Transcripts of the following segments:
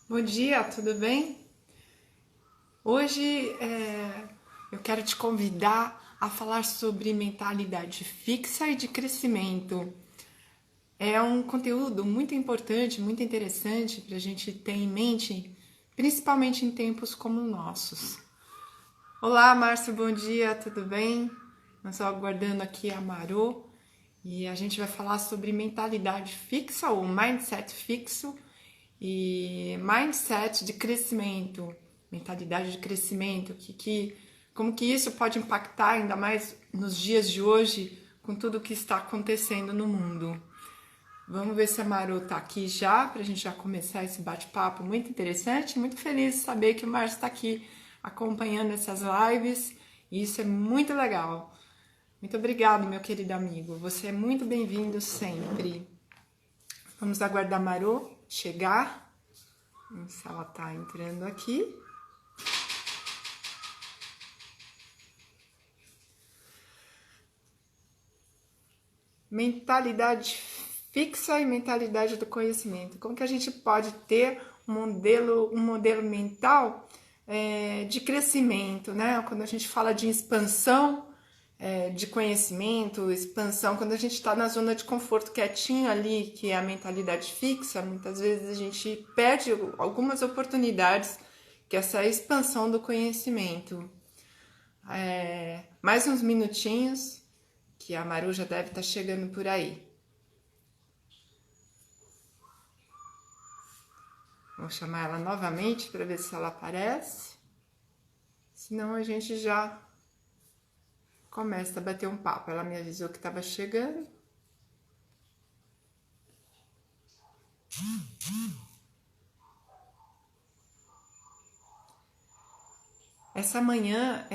Bom dia, tudo bem? Hoje eu quero te convidar a falar sobre mentalidade fixa e de crescimento. É um conteúdo muito importante, muito interessante para a gente ter em mente, principalmente em tempos como os nossos. Olá, Márcio, bom dia, tudo bem? Nós estamos aguardando aqui a Marô e a gente vai falar sobre mentalidade fixa ou mindset fixo e mindset de crescimento, mentalidade de crescimento, como que isso pode impactar ainda mais nos dias de hoje com tudo que está acontecendo no mundo. Vamos ver se a Maru está aqui já, para a gente já começar esse bate-papo muito interessante. Muito feliz de saber que o Márcio está aqui acompanhando essas lives e isso é muito legal. Muito obrigado, meu querido amigo. Você é muito bem-vindo sempre. Vamos aguardar a Maru chegar. Vamos ver se ela tá entrando aqui. Mentalidade fixa e mentalidade do conhecimento. Como que a gente pode ter um modelo mental de crescimento, né? Quando a gente fala de expansão de conhecimento, expansão, quando a gente está na zona de conforto quietinho ali, que é a mentalidade fixa, muitas vezes a gente perde algumas oportunidades, que é essa expansão do conhecimento. Mais uns minutinhos, que a Maru já deve estar chegando por aí. Vou chamar ela novamente para ver se ela aparece. Senão a gente já começa a bater um papo. Ela me avisou que estava chegando. Essa manhã,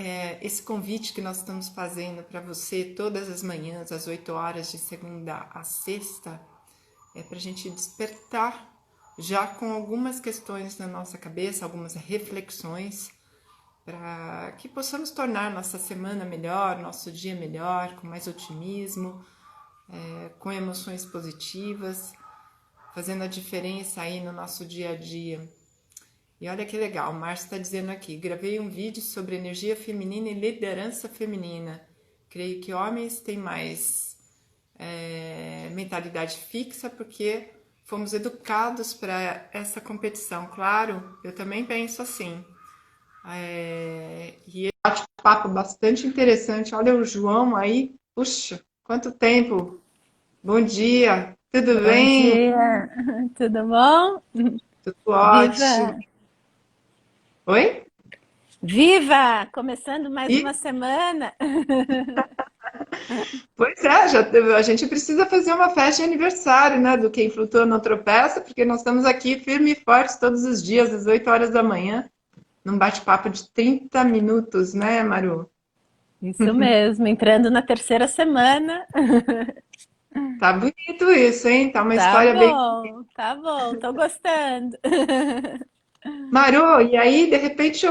esse convite que nós estamos fazendo para você todas as manhãs, às 8 horas, de segunda a sexta, é para a gente despertar já com algumas questões na nossa cabeça, algumas reflexões, para que possamos tornar nossa semana melhor, nosso dia melhor, com mais otimismo, com emoções positivas, fazendo a diferença aí no nosso dia a dia. E olha que legal, o Márcio está dizendo aqui, gravei um vídeo sobre energia feminina e liderança feminina. Creio que homens têm mais mentalidade fixa porque fomos educados para essa competição. Claro, eu também penso assim. E é um papo bastante interessante. Olha o João aí. Puxa, quanto tempo! Bom dia, tudo Bom bem? dia, tudo bom? Tudo ótimo. Viva! Oi? Viva! Começando mais E, uma semana. pois é, a gente precisa fazer uma festa de aniversário, né? Do Quem Flutua Não Tropeça, porque nós estamos aqui firme e fortes todos os dias, às 8 horas da manhã, num bate-papo de 30 minutos, né, Maru? Isso mesmo, entrando na terceira semana. Tá bonito isso, hein? Tá uma história bem. Tá bom, tô gostando. Maru, e aí, de repente,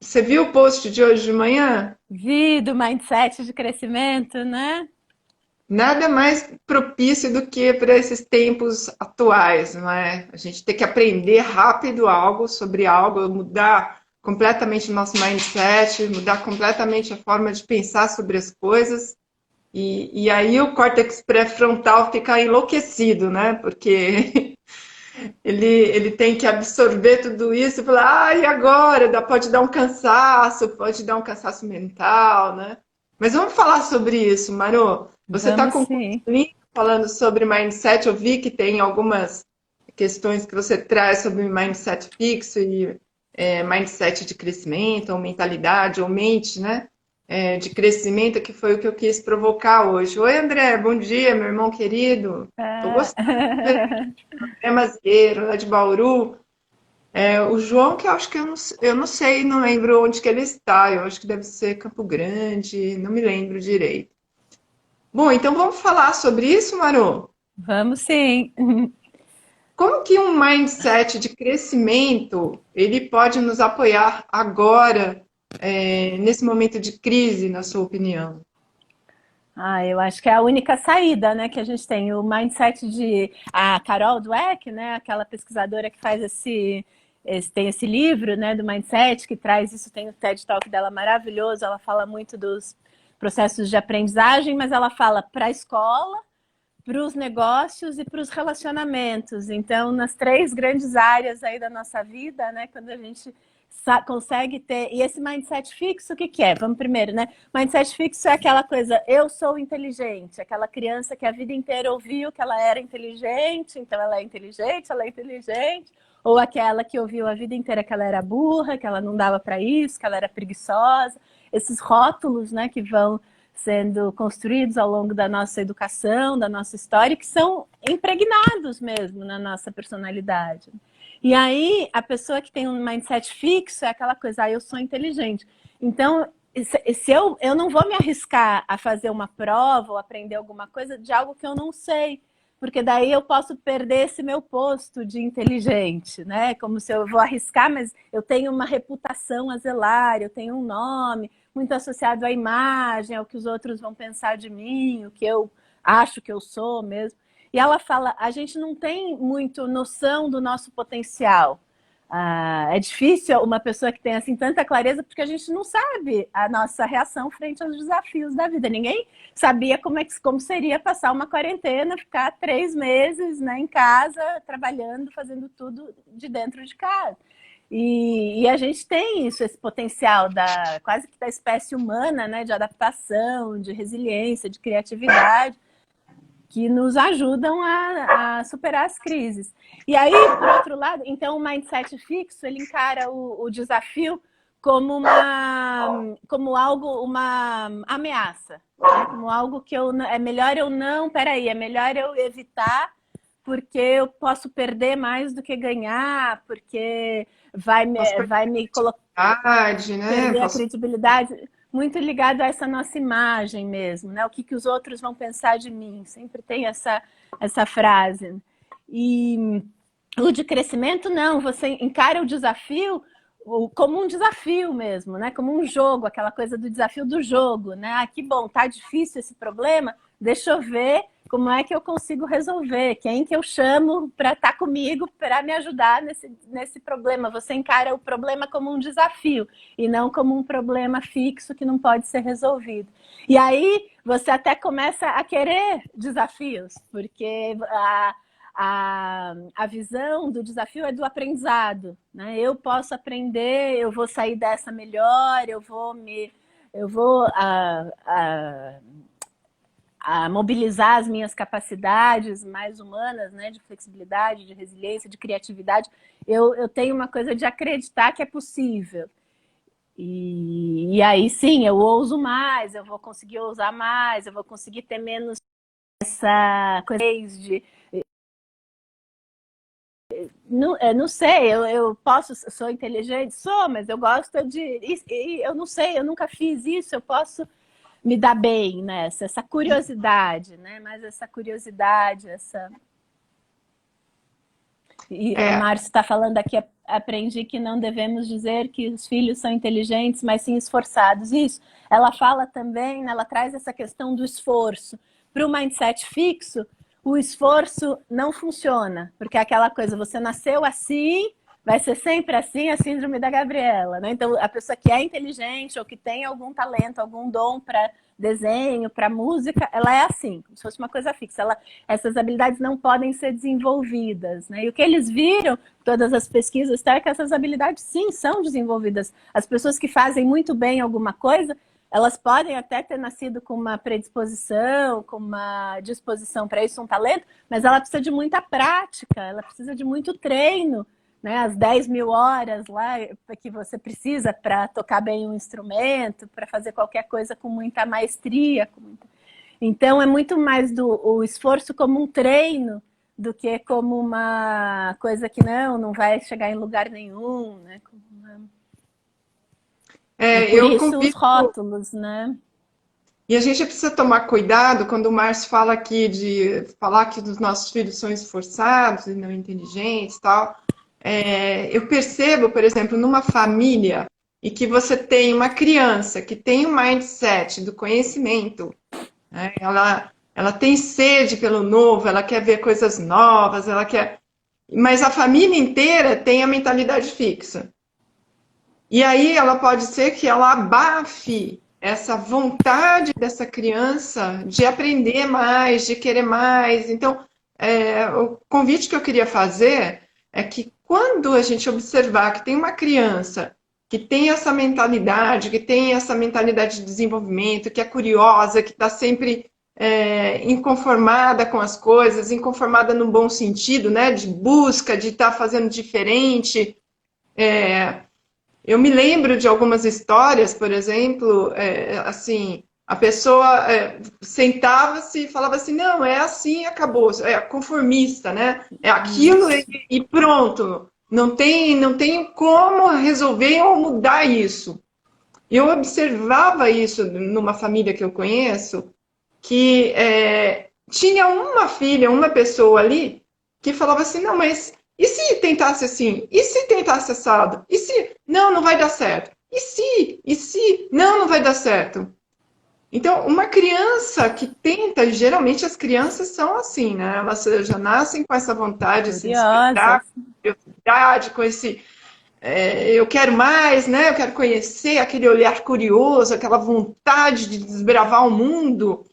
você viu o post de hoje de manhã? Vi do mindset de crescimento, né? Nada mais propício do que para esses tempos atuais, não é? A gente tem que aprender rápido algo sobre algo, mudar completamente o nosso mindset, mudar completamente a forma de pensar sobre as coisas. E aí o córtex pré-frontal fica enlouquecido, né? Porque ele tem que absorver tudo isso e falar, ah, e agora? Pode pode dar um cansaço mental, né? Mas vamos falar sobre isso, Maro. Você está Vamos com um curso sim. lindo falando sobre mindset. Eu vi que tem algumas questões que você traz sobre mindset fixo e mindset de crescimento, ou mentalidade, ou mente, né? De crescimento, que foi o que eu quis provocar hoje. Oi, André, bom dia, meu irmão querido. Estou Ah, gostando de ver André Mazieiro, lá de Bauru. O João, que eu acho que eu não sei, não lembro onde que ele está. Eu acho que deve ser Campo Grande, não me lembro direito. Bom, então vamos falar sobre isso, Maru? Vamos sim. Como que um mindset de crescimento ele pode nos apoiar agora, nesse momento de crise, na sua opinião? Eu acho que é a única saída, né, que a gente tem. O mindset de a Carol Dweck, né, aquela pesquisadora que faz tem esse livro, né, do Mindset, que traz isso, tem o TED Talk dela maravilhoso, ela fala muito dos processos de aprendizagem, mas ela fala para a escola, para os negócios e para os relacionamentos. Então, nas 3 grandes áreas aí da nossa vida, né, quando a gente consegue ter... E esse mindset fixo, o que que é? Vamos primeiro, né? Mindset fixo é aquela coisa, eu sou inteligente, aquela criança que a vida inteira ouviu que ela era inteligente, então ela é inteligente, ela é inteligente, ou aquela que ouviu a vida inteira que ela era burra, que ela não dava para isso, que ela era preguiçosa. Esses rótulos, né, que vão sendo construídos ao longo da nossa educação, da nossa história, que são impregnados mesmo na nossa personalidade. E aí, a pessoa que tem um mindset fixo é aquela coisa, eu sou inteligente. Então, se eu não vou me arriscar a fazer uma prova ou aprender alguma coisa de algo que eu não sei, porque daí eu posso perder esse meu posto de inteligente, né? Como se eu vou arriscar, mas eu tenho uma reputação a zelar, eu tenho um nome muito associado à imagem, ao que os outros vão pensar de mim, o que eu acho que eu sou mesmo. E ela fala, a gente não tem muito noção do nosso potencial. É difícil uma pessoa que tem assim tanta clareza, porque a gente não sabe a nossa reação frente aos desafios da vida. Ninguém sabia como seria passar uma quarentena, ficar 3 meses, né, em casa, trabalhando, fazendo tudo de dentro de casa. E a gente tem isso, esse potencial quase que da espécie humana, né, de adaptação, de resiliência, de criatividade, que nos ajudam a superar as crises. E aí, por outro lado, então o mindset fixo, ele encara o desafio como uma ameaça, né? Como algo que é melhor eu não, peraí, é melhor eu evitar, porque eu posso perder mais do que ganhar, porque vai me colocar, Né? perder a credibilidade, muito ligado a essa nossa imagem mesmo, né? O que os outros vão pensar de mim, sempre tem essa frase. E o de crescimento, não, você encara o desafio como um desafio mesmo, né? Como um jogo, aquela coisa do desafio do jogo, né? Ah, que bom, tá difícil esse problema, deixa eu ver como é que eu consigo resolver, quem que eu chamo para estar comigo, para me ajudar nesse problema. Você encara o problema como um desafio e não como um problema fixo que não pode ser resolvido. E aí você até começa a querer desafios, porque a visão do desafio é do aprendizado, né? Eu posso aprender, eu vou sair dessa melhor, eu vou a mobilizar as minhas capacidades mais humanas, né, de flexibilidade, de resiliência, de criatividade. Eu tenho uma coisa de acreditar que é possível. E aí sim, eu ouso mais, eu vou conseguir ousar mais, eu vou conseguir ter menos essa coisa de... Não sei, eu sou inteligente? Sou, mas eu gosto eu não sei, eu nunca fiz isso, eu posso me dar bem nessa, essa curiosidade, né? Mas essa curiosidade, E o Márcio está falando aqui, aprendi que não devemos dizer que os filhos são inteligentes, mas sim esforçados. Isso, ela fala também, né, ela traz essa questão do esforço. Para o mindset fixo, o esforço não funciona, porque é aquela coisa, você nasceu assim, vai ser sempre assim, a síndrome da Gabriela, né? Então, a pessoa que é inteligente ou que tem algum talento, algum dom para desenho, para música, ela é assim, como se fosse uma coisa fixa. Essas habilidades não podem ser desenvolvidas, né? E o que eles viram, todas as pesquisas, é que essas habilidades, sim, são desenvolvidas. As pessoas que fazem muito bem alguma coisa, elas podem até ter nascido com uma predisposição, com uma disposição para isso, um talento, mas ela precisa de muita prática, ela precisa de muito treino, né, as 10.000 horas lá que você precisa para tocar bem um instrumento, para fazer qualquer coisa com muita maestria. Então, é muito mais o esforço como um treino do que como uma coisa que não vai chegar em lugar nenhum. Né? E por isso os rótulos, né? E a gente precisa tomar cuidado quando o Márcio fala aqui de falar que os nossos filhos são esforçados e não inteligentes e tal. Eu percebo, por exemplo, numa família e que você tem uma criança que tem um mindset do conhecimento, né? Ela tem sede pelo novo, ela quer ver coisas novas, ela quer... mas a família inteira tem a mentalidade fixa. E aí ela pode ser que ela abafe essa vontade dessa criança de aprender mais, de querer mais. Então, o convite que eu queria fazer é que quando a gente observar que tem uma criança que tem essa mentalidade, que tem essa mentalidade de desenvolvimento, que é curiosa, que está sempre inconformada com as coisas, inconformada no bom sentido, né? De busca, de estar fazendo diferente. Eu me lembro de algumas histórias, por exemplo, assim, a pessoa sentava-se e falava assim, não, é assim, acabou, é conformista, né? É aquilo e pronto. Não tem como resolver ou mudar isso. Eu observava isso numa família que eu conheço, que tinha uma filha, uma pessoa ali, que falava assim, não, mas e se tentasse assim? E se tentasse assado? E se? Não, não vai dar certo. E se? E se? Não, não vai dar certo. Então, uma criança que tenta, geralmente as crianças são assim, né? Elas já nascem com essa vontade de se Curiosas. despertar, com curiosidade, com esse eu quero mais, né? Eu quero conhecer aquele olhar curioso, aquela vontade de desbravar o mundo.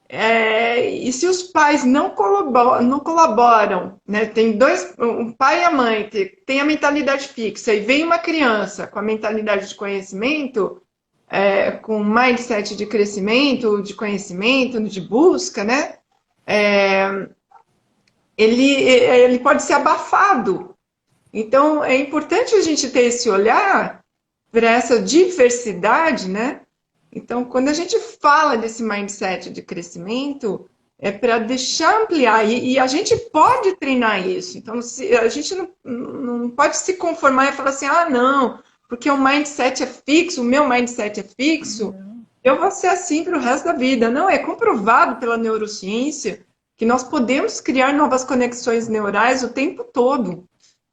E se os pais não colaboram, né? Tem dois, um pai e a mãe que tem a mentalidade fixa e vem uma criança com a mentalidade de conhecimento, com um mindset de crescimento, de conhecimento, de busca, né? Ele pode ser abafado. Então, é importante a gente ter esse olhar para essa diversidade, né? Então, quando a gente fala desse mindset de crescimento, é para deixar ampliar, e a gente pode treinar isso. Então, a gente não pode se conformar e falar assim, ah, não, porque o mindset é fixo, o meu mindset é fixo, eu vou ser assim para o resto da vida. Não, é comprovado pela neurociência que nós podemos criar novas conexões neurais o tempo todo.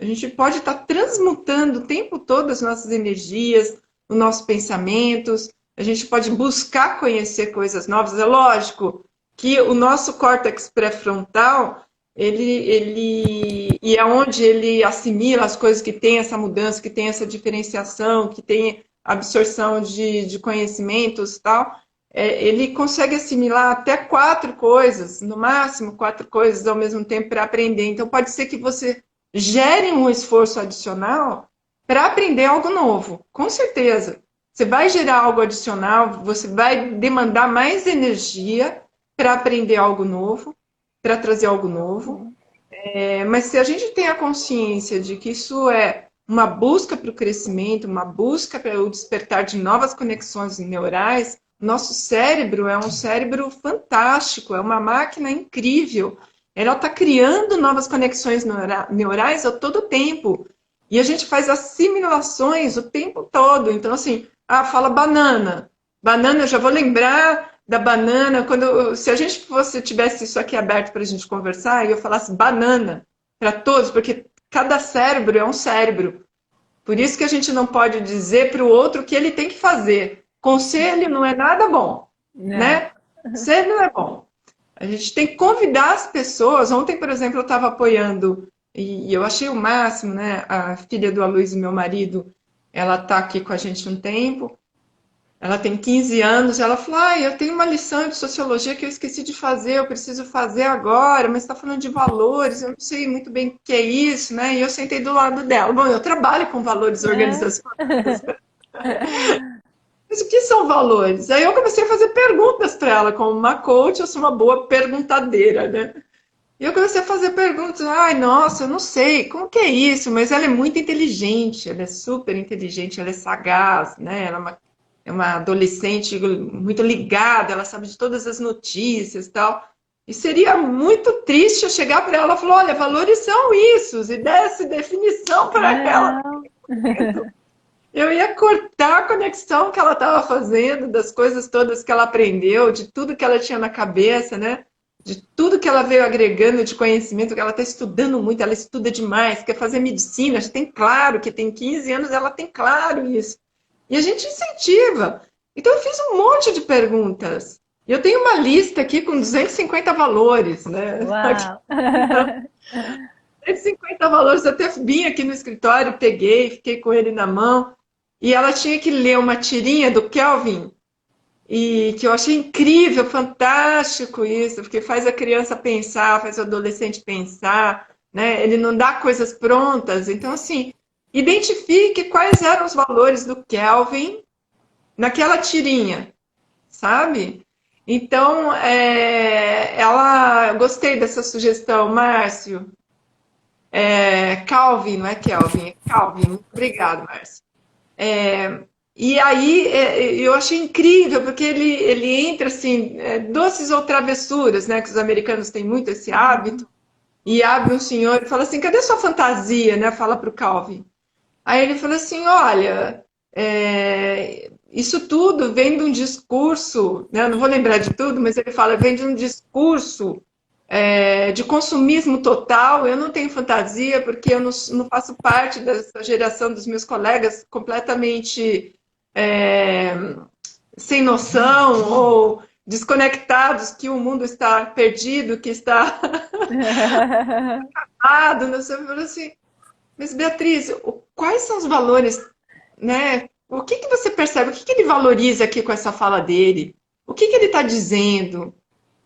A gente pode estar transmutando o tempo todo as nossas energias, os nossos pensamentos, a gente pode buscar conhecer coisas novas. É lógico que o nosso córtex pré-frontal, e é onde ele assimila as coisas que tem essa mudança, que tem essa diferenciação, que tem absorção de conhecimentos e tal, ele consegue assimilar até 4 coisas, no máximo 4 coisas ao mesmo tempo para aprender. Então, pode ser que você gere um esforço adicional para aprender algo novo, com certeza. Você vai gerar algo adicional, você vai demandar mais energia para aprender algo novo, para trazer algo novo. Mas se a gente tem a consciência de que isso é uma busca para o crescimento, uma busca para o despertar de novas conexões neurais, nosso cérebro é um cérebro fantástico, é uma máquina incrível. Ela está criando novas conexões neurais a todo tempo. E a gente faz assimilações o tempo todo. Então, assim, fala banana. Banana, eu já vou lembrar da banana. Se a gente tivesse isso aqui aberto para a gente conversar, e eu falasse banana para todos, porque cada cérebro é um cérebro. Por isso que a gente não pode dizer para o outro o que ele tem que fazer. Conselho não é nada bom, né? Conselho não é bom. A gente tem que convidar as pessoas. Ontem, por exemplo, eu estava apoiando, e eu achei o máximo, né? A filha do Aloysio, meu marido, ela está aqui com a gente um tempo. Ela tem 15 anos, ela falou, eu tenho uma lição de sociologia que eu esqueci de fazer, eu preciso fazer agora, mas está falando de valores, eu não sei muito bem o que é isso, né? E eu sentei do lado dela. Bom, eu trabalho com valores organizacionais. Mas o que são valores? Aí eu comecei a fazer perguntas para ela, como uma coach, eu sou uma boa perguntadeira, né? E eu comecei a fazer perguntas, nossa, eu não sei, como que é isso? Mas ela é muito inteligente, ela é super inteligente, ela é sagaz, né? Ela é uma adolescente muito ligada, ela sabe de todas as notícias e tal. E seria muito triste eu chegar para ela e falar, olha, valores são isso, e desse definição para ela. Eu ia cortar a conexão que ela estava fazendo, das coisas todas que ela aprendeu, de tudo que ela tinha na cabeça, né? De tudo que ela veio agregando de conhecimento, que ela está estudando muito, ela estuda demais, quer fazer medicina, já tem claro que tem 15 anos, ela tem claro isso. E a gente incentiva. Então eu fiz um monte de perguntas. Eu tenho uma lista aqui com 250 valores, né? Uau! 150 valores. Eu até vim aqui no escritório, peguei, fiquei com ele na mão. E ela tinha que ler uma tirinha do Kelvin, e que eu achei incrível, fantástico isso, porque faz a criança pensar, faz o adolescente pensar, né? Ele não dá coisas prontas. Então, assim, identifique quais eram os valores do Kelvin naquela tirinha, sabe? Então, ela, gostei dessa sugestão, Márcio. Calvin, não é Kelvin, é Calvin. Muito obrigado, Márcio. E aí eu achei incrível, porque ele entra assim, doces ou travessuras, né? Que os americanos têm muito esse hábito, e abre um senhor e fala assim, cadê sua fantasia, né? Fala para o Calvin. Aí ele fala assim, olha, isso tudo vem de um discurso, né? Eu não vou lembrar de tudo, mas ele fala, vem de um discurso de consumismo total. Eu não tenho fantasia porque eu não faço parte dessa geração dos meus colegas completamente é, sem noção ou desconectados, que o mundo está perdido, que está errado, não sei, eu falo assim, mas Beatriz, quais são os valores, né? O que que você percebe? O que que ele valoriza aqui com essa fala dele? O que que ele está dizendo?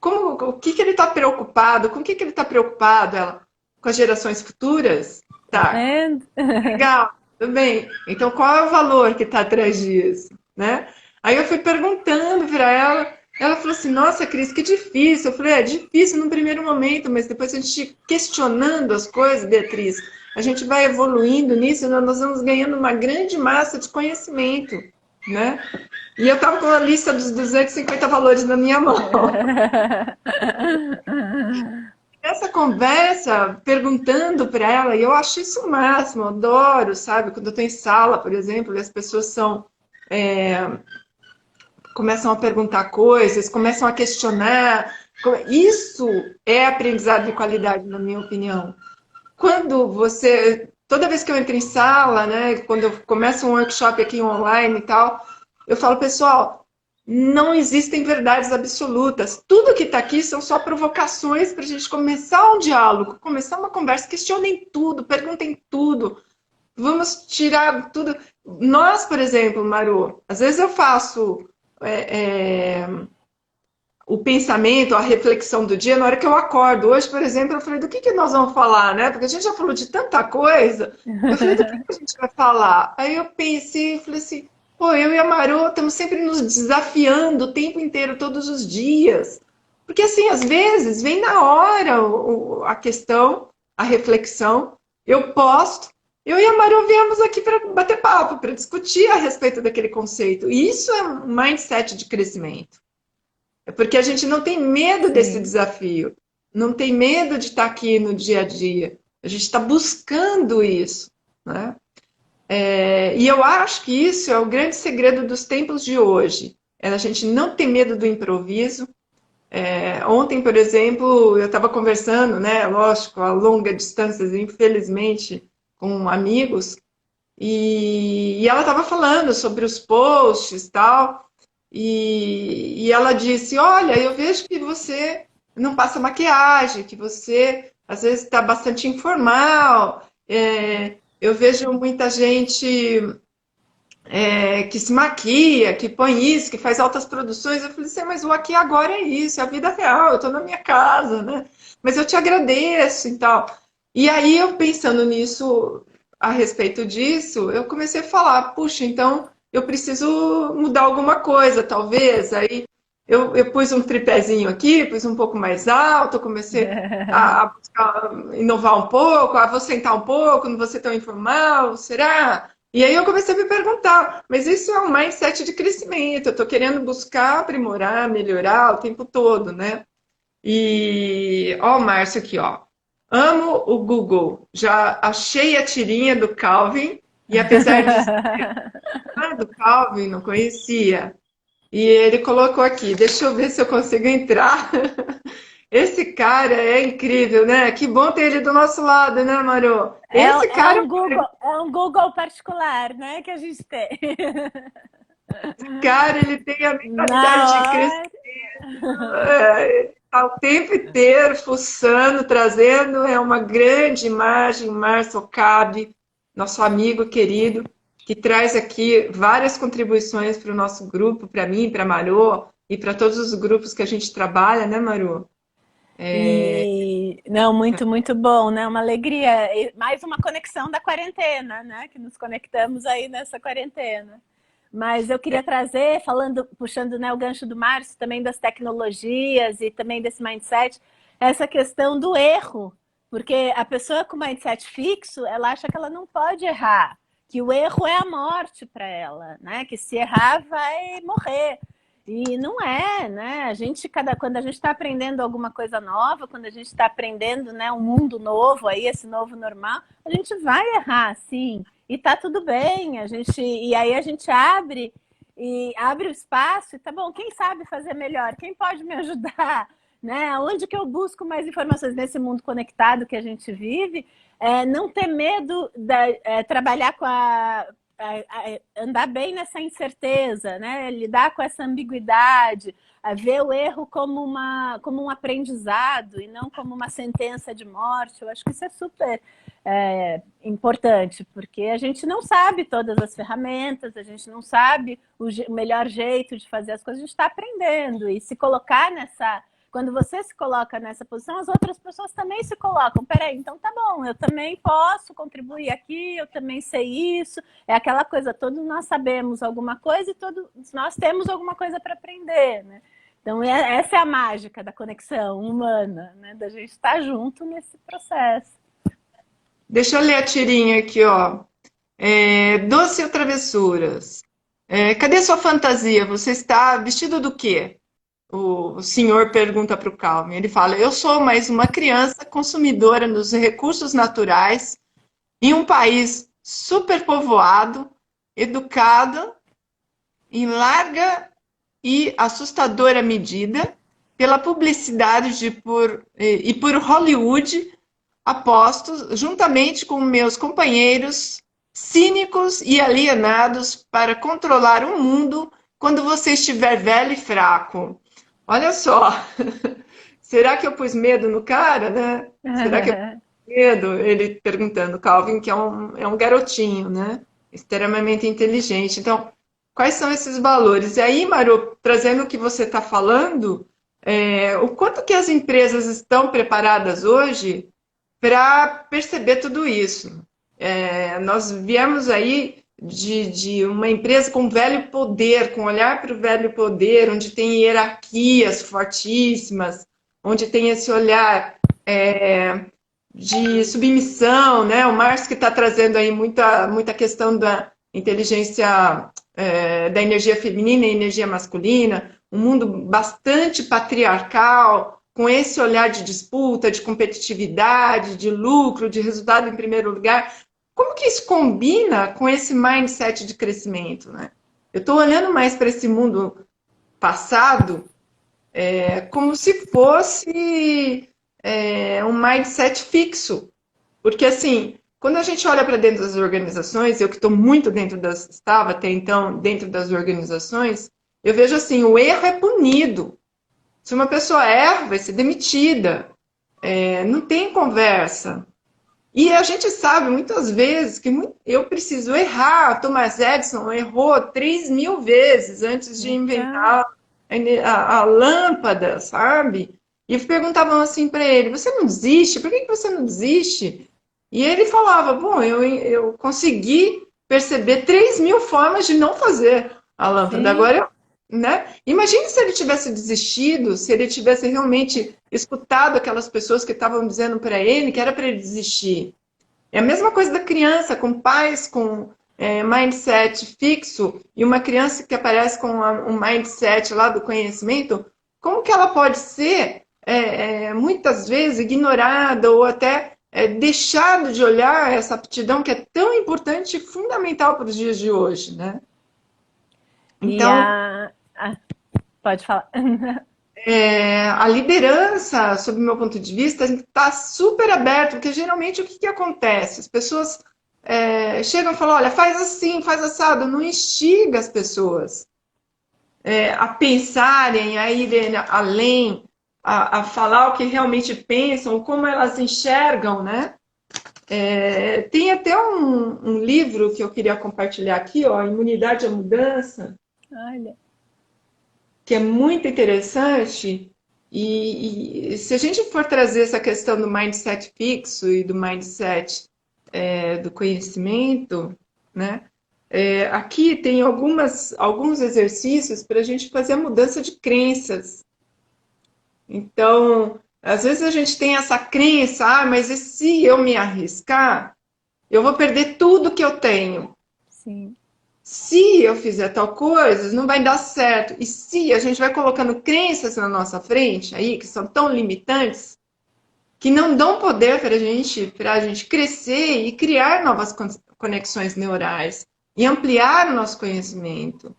O que que ele está preocupado? Com o que que ele está preocupado? Ela, com as gerações futuras? Tá Tá, vendo? legal, tudo bem. Então, qual é o valor que está atrás disso, né? Aí eu fui perguntando para ela, ela falou assim, nossa, Cris, que difícil. Eu falei, é difícil no primeiro momento, mas depois a gente questionando as coisas, Beatriz, a gente vai evoluindo nisso, nós vamos ganhando uma grande massa de conhecimento, né? E eu estava com a lista dos 250 valores na minha mão. Essa conversa, perguntando para ela, e eu acho isso o máximo, eu adoro, sabe? Quando eu estou em sala, por exemplo, e as pessoas começam a perguntar coisas, começam a questionar. Isso é aprendizado de qualidade, na minha opinião. Quando você, toda vez que eu entro em sala, né, quando eu começo um workshop aqui online e tal, eu falo, pessoal, não existem verdades absolutas. Tudo que está aqui são só provocações para a gente começar um diálogo, começar uma conversa. Questionem tudo, perguntem tudo. Vamos tirar tudo. Nós, por exemplo, Maru, às vezes eu faço o pensamento, a reflexão do dia na hora que eu acordo. Hoje, por exemplo, eu falei, do que nós vamos falar, né? Porque a gente já falou de tanta coisa. Eu falei, do que a gente vai falar? Aí eu pensei, falei assim, pô, eu e a Maru estamos sempre nos desafiando o tempo inteiro, todos os dias. Porque assim, às vezes, vem na hora a questão, a reflexão, eu posto, eu e a Maru viemos aqui para bater papo, para discutir a respeito daquele conceito. E isso é um mindset de crescimento. É porque a gente não tem medo desse Sim. desafio, não tem medo de estar aqui no dia a dia. A gente está buscando isso, né? E eu acho que isso é o grande segredo dos tempos de hoje. É a gente não ter medo do improviso. Ontem, por exemplo, eu estava conversando, né? Lógico, a longa distância, infelizmente, com amigos, e ela estava falando sobre os posts e tal. E ela disse: olha, eu vejo que você não passa maquiagem, que você às vezes está bastante informal. Eu vejo muita gente que se maquia, que põe isso, que faz altas produções. Eu falei assim, mas o aqui agora é isso, é a vida real, eu estou na minha casa, né? Mas eu te agradeço e tal. E aí eu pensando nisso, a respeito disso, eu comecei a falar, puxa, então eu preciso mudar alguma coisa, talvez. Aí eu pus um tripézinho aqui, pus um pouco mais alto, comecei a buscar inovar um pouco, vou sentar um pouco, não vou ser tão informal, será? E aí eu comecei a me perguntar, mas isso é um mindset de crescimento, eu estou querendo buscar, aprimorar, melhorar o tempo todo, né? E, ó, o Márcio aqui, ó. Amo o Google. Já achei a tirinha do Calvin, e apesar de ser do Calvin, não conhecia. E ele colocou aqui, deixa eu ver se eu consigo entrar. Esse cara é incrível, né? Que bom ter ele do nosso lado, né, Maru? Esse cara. É um Google particular, né, que a gente tem. Cara, ele tem a Na mentalidade de crescer, hora. tá o tempo inteiro fuçando, trazendo, é uma grande imagem, Márcio Cabe, nosso amigo querido, que traz aqui várias contribuições para o nosso grupo, para mim, para a Marô, e para todos os grupos que a gente trabalha, né, Marô? E não, muito, muito bom, né? Uma alegria. E mais uma conexão da quarentena, né? Que nos conectamos aí nessa quarentena. Mas eu queria trazer, falando, puxando, né, o gancho do Márcio, também das tecnologias e também desse mindset, essa questão do erro. Porque a pessoa com mindset fixo, ela acha que ela não pode errar, que o erro é a morte para ela, né? Que se errar vai morrer. E não é, né? Quando a gente está aprendendo alguma coisa nova, quando a gente está aprendendo, né, um mundo novo aí, esse novo normal, a gente vai errar, sim. E tá tudo bem, e aí a gente abre o espaço, e tá bom, quem sabe fazer melhor? Quem pode me ajudar? Né? Onde que eu busco mais informações nesse mundo conectado que a gente vive? Não ter medo de trabalhar andar bem nessa incerteza, né? Lidar com essa ambiguidade, a ver o erro como um aprendizado e não como uma sentença de morte. Eu acho que isso é super importante, porque a gente não sabe todas as ferramentas, a gente não sabe o melhor jeito de fazer as coisas, a gente está aprendendo. E se colocar quando você se coloca nessa posição, as outras pessoas também se colocam. Peraí, então tá bom, eu também posso contribuir aqui, eu também sei isso. É aquela coisa, todos nós sabemos alguma coisa e todos nós temos alguma coisa para aprender, né? Então, essa é a mágica da conexão humana, né? Da gente estar junto nesse processo. Deixa eu ler a tirinha aqui, ó. Doce ou travessuras? Cadê sua fantasia? Você está vestido do quê? O senhor pergunta para o Calvin. Ele fala: eu sou mais uma criança consumidora dos recursos naturais em um país superpovoado, educado em larga e assustadora medida pela publicidade e por Hollywood, apostos juntamente com meus companheiros cínicos e alienados para controlar o mundo quando você estiver velho e fraco. Olha só, será que eu pus medo no cara, né? Será que eu pus medo? Ele perguntando, Calvin, que é um garotinho, né? Extremamente inteligente. Então, quais são esses valores? E aí, Maru, trazendo o que você está falando, o quanto que as empresas estão preparadas hoje para perceber tudo isso. Nós viemos aí de uma empresa com velho poder, com olhar para o velho poder, onde tem hierarquias fortíssimas, onde tem esse olhar de submissão, né? O Marx que está trazendo aí muita questão da inteligência, da energia feminina e energia masculina, um mundo bastante patriarcal, com esse olhar de disputa, de competitividade, de lucro, de resultado em primeiro lugar. Como que isso combina com esse mindset de crescimento, né? Eu estou olhando mais para esse mundo passado como se fosse um mindset fixo. Porque, assim, quando a gente olha para dentro das organizações, eu que estou muito estava até então dentro das organizações, eu vejo assim, o erro é punido. Se uma pessoa erra, vai ser demitida. Não tem conversa. E a gente sabe muitas vezes que eu preciso errar. Thomas Edison errou 3.000 vezes antes de Então, inventar a lâmpada, sabe? E perguntavam assim para ele: você não desiste? Por que você não desiste? E ele falava: bom, eu consegui perceber 3.000 formas de não fazer a lâmpada. sim. Agora, né? Imagine se ele tivesse desistido, se ele tivesse realmente escutado aquelas pessoas que estavam dizendo para ele que era para ele desistir. É a mesma coisa da criança, com pais com mindset fixo e uma criança que aparece com um mindset lá do conhecimento, como que ela pode ser, muitas vezes, ignorada ou até deixado de olhar essa aptidão que é tão importante e fundamental para os dias de hoje, né? E Então, pode falar. a liderança, sob o meu ponto de vista, está super aberta, porque geralmente o que acontece? As pessoas chegam e falam, olha, faz assim, faz assado, não instiga as pessoas a pensarem, a irem além, falar o que realmente pensam, como elas enxergam, né? Tem até um livro que eu queria compartilhar aqui, ó, Imunidade à Mudança, Olha. que é muito interessante. E se a gente for trazer essa questão do mindset fixo e do mindset do conhecimento, né? Aqui tem alguns exercícios para a gente fazer a mudança de crenças. Então, às vezes a gente tem essa crença, mas e se eu me arriscar, eu vou perder tudo que eu tenho. Sim. Se eu fizer tal coisa, não vai dar certo. E se a gente vai colocando crenças na nossa frente aí, que são tão limitantes, que não dão poder para a gente crescer e criar novas conexões neurais e ampliar o nosso conhecimento.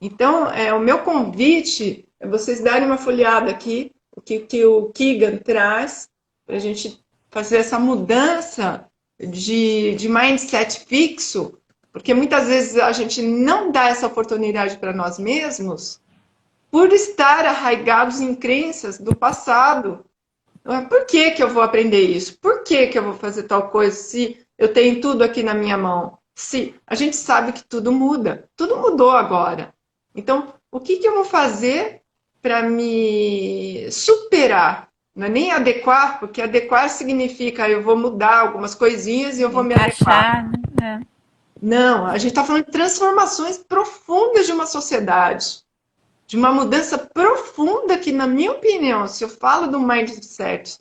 Então, o meu convite é vocês darem uma folheada aqui, que o Keegan traz, para a gente fazer essa mudança de mindset fixo, porque muitas vezes a gente não dá essa oportunidade para nós mesmos por estar arraigados em crenças do passado. Por que que eu vou aprender isso? Por que que eu vou fazer tal coisa se eu tenho tudo aqui na minha mão? Se a gente sabe que tudo muda, tudo mudou agora. Então, o que que eu vou fazer para me superar? Não é nem adequar, porque adequar significa eu vou mudar algumas coisinhas e eu vou me adequar. Encaixar, né? Não, a gente está falando de transformações profundas de uma sociedade, de uma mudança profunda que, na minha opinião, se eu falo do mindset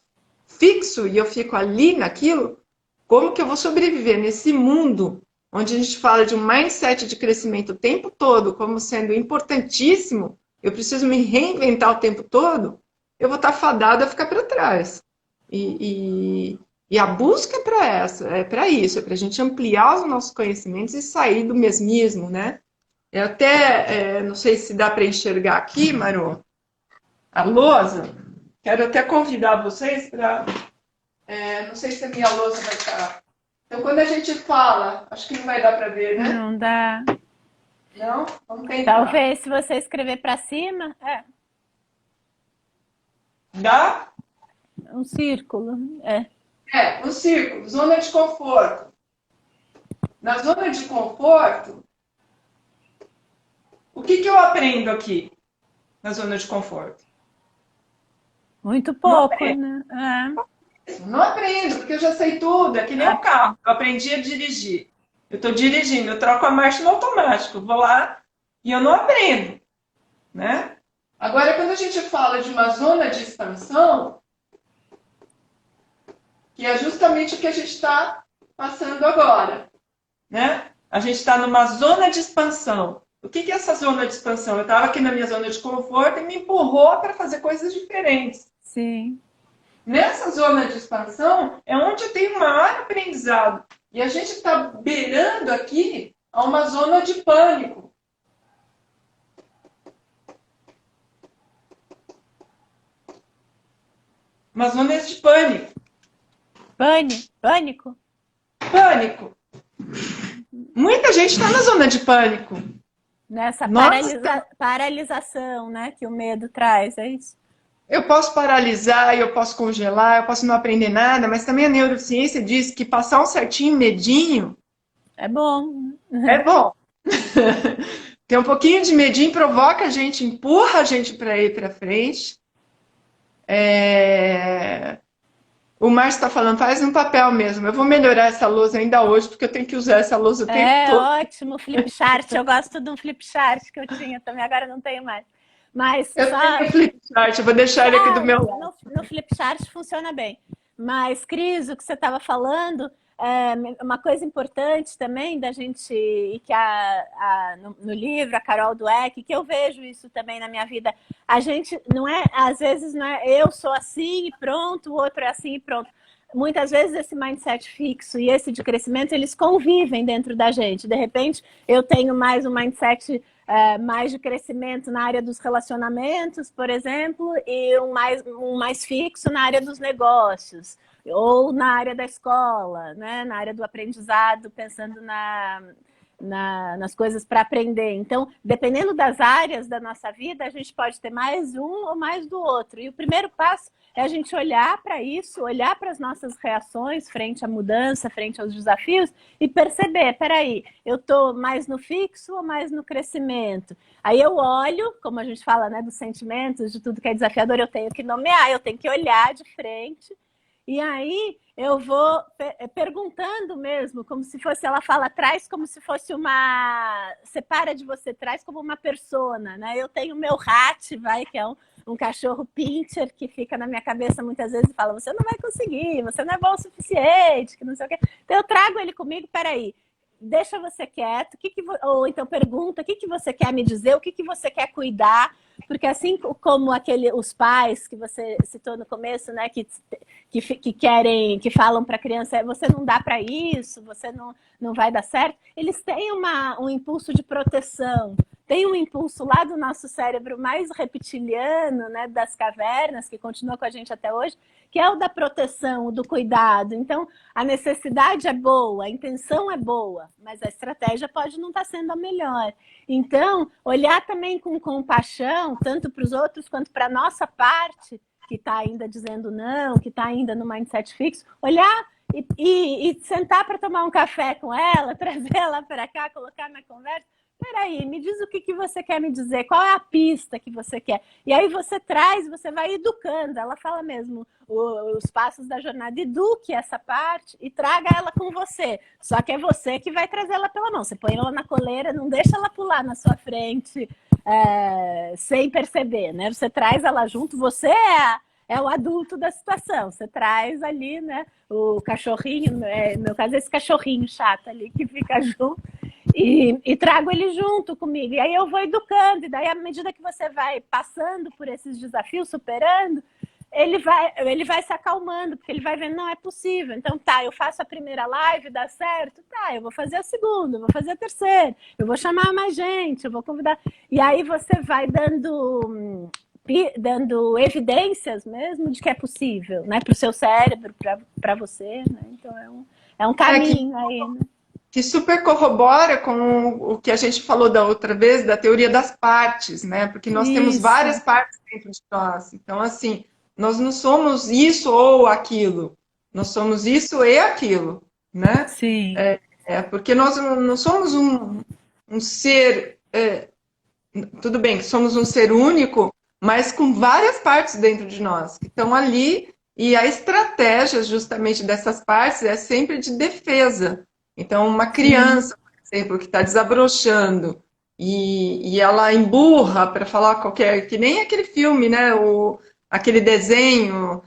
fixo e eu fico ali naquilo, como que eu vou sobreviver nesse mundo onde a gente fala de um mindset de crescimento o tempo todo como sendo importantíssimo, eu preciso me reinventar o tempo todo, eu vou estar fadada a ficar para trás. E a busca é para isso, é para a gente ampliar os nossos conhecimentos e sair do mesmismo, né? Eu até, não sei se dá para enxergar aqui, Maru, a lousa. Quero até convidar vocês para. Não sei se a minha lousa vai estar. Então, quando a gente fala, acho que não vai dar para ver, né? Não dá. Não? Vamos tentar. Talvez se você escrever para cima, Dá? um círculo. Um círculo, zona de conforto. Na zona de conforto, o que que eu aprendo aqui na zona de conforto? Muito Não pouco, aprendo. né? Não aprendo, porque eu já sei tudo. É que nem o carro. Eu aprendi a dirigir. Eu estou dirigindo, eu troco a marcha no automático. Vou lá e eu não aprendo, né? Agora, quando a gente fala de uma zona de expansão, que é justamente o que a gente está passando agora, né? A gente está numa zona de expansão. O que é essa zona de expansão? Eu estava aqui na minha zona de conforto e me empurrou para fazer coisas diferentes. Sim. Nessa zona de expansão é onde eu tenho maior aprendizado. E a gente está beirando aqui a uma zona de pânico. Uma zona de pânico. Pânico? Pânico. Muita gente está na zona de pânico. Nessa Nossa, paralisação, né? Que o medo traz, é isso? eu posso paralisar, eu posso congelar, eu posso não aprender nada, mas também a neurociência diz que passar um certinho medinho É bom. é bom. Ter um pouquinho de medinho provoca a gente, empurra a gente para ir para frente. O Márcio está falando, faz um papel mesmo. Eu vou melhorar essa lousa ainda hoje, porque eu tenho que usar essa lousa o tempo todo. Ótimo, flip chart. Eu gosto de um flip chart que eu tinha também, agora não tenho mais. Mas Eu só... tenho flip chart, eu vou deixar ele aqui do meu lado. No flip chart funciona bem. Mas, Cris, o que você estava falando, uma coisa importante também da gente, e que no livro, a Carol Dweck, que eu vejo isso também na minha vida, a gente não é, às vezes não é eu sou assim e pronto, o outro é assim e pronto. Muitas vezes esse mindset fixo e esse de crescimento, eles convivem dentro da gente. De repente, eu tenho mais um mindset mais de crescimento na área dos relacionamentos, por exemplo, e um mais fixo na área dos negócios. ou na área da escola, né? Na área do aprendizado, pensando nas coisas para aprender. Então, dependendo das áreas da nossa vida, a gente pode ter mais um ou mais do outro. E o primeiro passo é a gente olhar para isso, olhar para as nossas reações frente à mudança, frente aos desafios e perceber, peraí, eu estou mais no fixo ou mais no crescimento? Aí eu olho, como a gente fala, né, dos sentimentos, de tudo que é desafiador, eu tenho que nomear, eu tenho que olhar de frente. E aí eu vou perguntando mesmo, como se fosse, ela fala, traz como se fosse uma... Separa de você, traz como uma persona, né? Eu tenho meu Hat, que é um cachorro pincher que fica na minha cabeça muitas vezes e fala, você não vai conseguir, você não é bom o suficiente, que não sei o quê. Então eu trago ele comigo, peraí, deixa você quieto, ou então pergunta, o que você quer me dizer, o que você quer cuidar, porque assim como os pais que você citou no começo, né, que querem, que falam para a criança, você não dá para isso, você não vai dar certo, eles têm um impulso de proteção, tem um impulso lá do nosso cérebro mais reptiliano, né, das cavernas, que continua com a gente até hoje, que é o da proteção, o do cuidado. Então, a necessidade é boa, a intenção é boa, mas a estratégia pode não estar sendo a melhor. Então, olhar também com compaixão, tanto para os outros quanto para a nossa parte, que está ainda dizendo não, que está ainda no mindset fixo, olhar e sentar para tomar um café com ela, trazer ela para cá, colocar na conversa. Peraí, me diz o que você quer me dizer, qual é a pista que você quer? E aí você traz, você vai educando, ela fala mesmo os passos da jornada, eduque essa parte e traga ela com você. Só que é você que vai trazer ela pela mão, você põe ela na coleira, não deixa ela pular na sua frente sem perceber, né? Você traz ela junto, você é o adulto da situação, você traz ali, né, o cachorrinho, no meu caso esse cachorrinho chato ali que fica junto, e trago ele junto comigo, e aí eu vou educando, e daí à medida que você vai passando por esses desafios, superando, ele vai se acalmando, porque ele vai vendo, não, é possível, então tá, eu faço a primeira live, dá certo, tá, eu vou fazer a segunda, eu vou fazer a terceira, eu vou chamar mais gente, eu vou convidar, e aí você vai dando evidências mesmo de que é possível, né, para o seu cérebro, para você, né? Então é um caminho aí, né? Que super corrobora com o que a gente falou da outra vez, da teoria das partes, né? Porque nós temos várias partes dentro de nós. Então, assim, nós não somos isso ou aquilo. Nós somos isso e aquilo, né? Sim. Porque nós não somos um ser... tudo bem que somos um ser único, mas com várias partes dentro de nós que estão ali. E a estratégia justamente dessas partes é sempre de defesa. Então, uma criança, por exemplo, que está desabrochando e ela emburra para falar qualquer... Que nem aquele filme, né? Aquele desenho...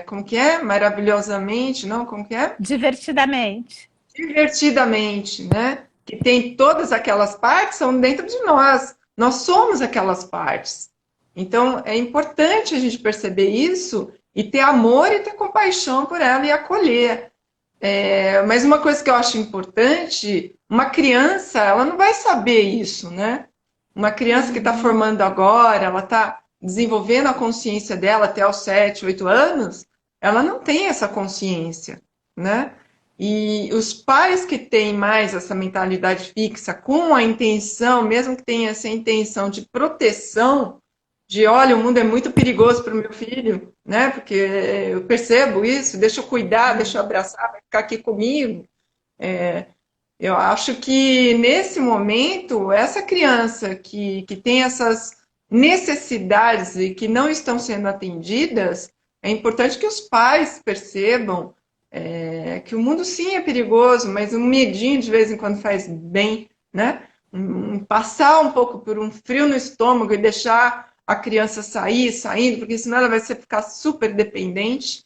como que é? Maravilhosamente, não? Como que é? Divertidamente. Divertidamente, né? Que tem todas aquelas partes, são dentro de nós. Nós somos aquelas partes. Então, é importante a gente perceber isso e ter amor e ter compaixão por ela e acolher. Mas uma coisa que eu acho importante, uma criança, ela não vai saber isso, né? Uma criança que está formando agora, ela está desenvolvendo a consciência dela até aos 7, 8 anos, ela não tem essa consciência, né? E os pais que têm mais essa mentalidade fixa, com a intenção, mesmo que tenha essa intenção de proteção, de olha, o mundo é muito perigoso para o meu filho, né? Porque eu percebo isso, deixa eu cuidar, deixa eu abraçar, vai ficar aqui comigo. Eu acho que nesse momento, essa criança que tem essas necessidades e que não estão sendo atendidas, é importante que os pais percebam que o mundo sim é perigoso, mas um medinho de vez em quando faz bem, né? Passar um pouco por um frio no estômago e deixar a criança saindo, porque senão ela vai ficar super dependente.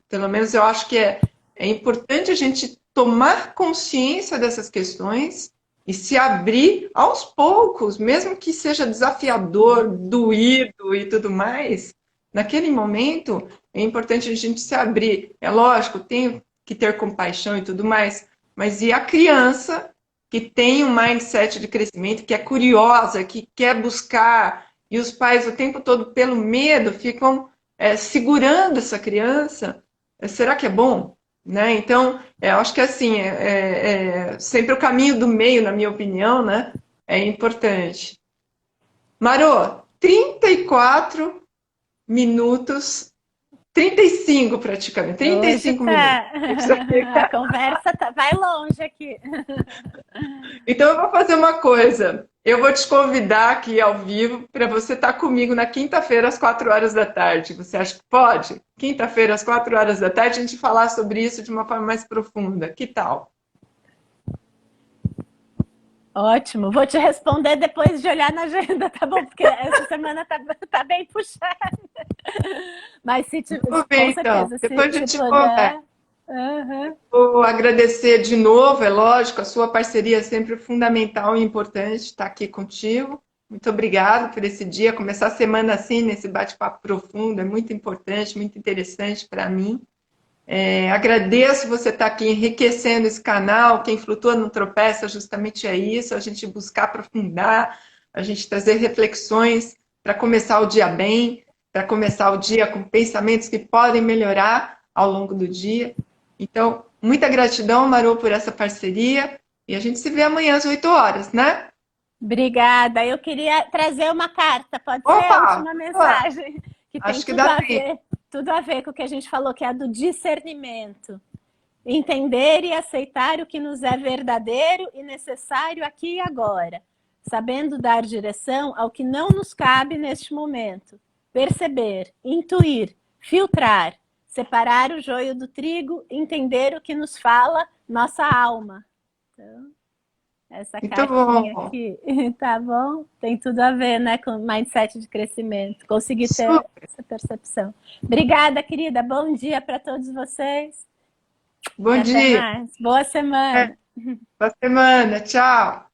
Pelo menos eu acho que é importante a gente tomar consciência dessas questões e se abrir aos poucos, mesmo que seja desafiador, doído e tudo mais. Naquele momento, é importante a gente se abrir. É lógico, tem que ter compaixão e tudo mais, mas e a criança que tem um mindset de crescimento, que é curiosa, que quer buscar, e os pais o tempo todo, pelo medo, ficam segurando essa criança, será que é bom? Né? Então, eu acho que assim, sempre o caminho do meio, na minha opinião, né, é importante. Marô, 34 minutos, 35 praticamente, trinta e Hoje cinco minutos. tá. Isso aqui. A conversa vai longe aqui. Então, eu vou fazer uma coisa. Eu vou te convidar aqui ao vivo para você estar comigo na quinta-feira, às 4 horas da tarde. Você acha que pode? Quinta-feira, às 4 horas da tarde, a gente falar sobre isso de uma forma mais profunda. Que tal? Ótimo, vou te responder depois de olhar na agenda, tá bom? Porque essa semana tá bem puxada. Mas se Vamos ver, com então. certeza, Depois a se gente conversa. puder. Uhum. Vou agradecer de novo, é lógico, a sua parceria é sempre fundamental e importante estar aqui contigo. Muito obrigada por esse dia. Começar a semana assim, nesse bate-papo profundo, é muito importante, muito interessante para mim. Agradeço você estar aqui enriquecendo esse canal. Quem flutua não tropeça, justamente é isso, a gente buscar aprofundar, a gente trazer reflexões para começar o dia bem, para começar o dia com pensamentos que podem melhorar ao longo do dia. Então, muita gratidão, Maru, por essa parceria. E a gente se vê amanhã às 8 horas, né? Obrigada. Eu queria trazer uma carta, pode ser a Opa! última mensagem, que tem Acho que dá tempo. tudo a ver com o que a gente falou, que é a do discernimento. Entender e aceitar o que nos é verdadeiro e necessário aqui e agora, sabendo dar direção ao que não nos cabe neste momento. Perceber, intuir, filtrar, separar o joio do trigo, entender o que nos fala nossa alma. Então, essa Muito cartinha bom. aqui, tá bom? Tem tudo a ver, né, com mindset de crescimento. Consegui ter Super. essa percepção. Obrigada, querida. Bom dia para todos vocês. Bom Até dia. mais. Boa semana. Boa semana. Tchau.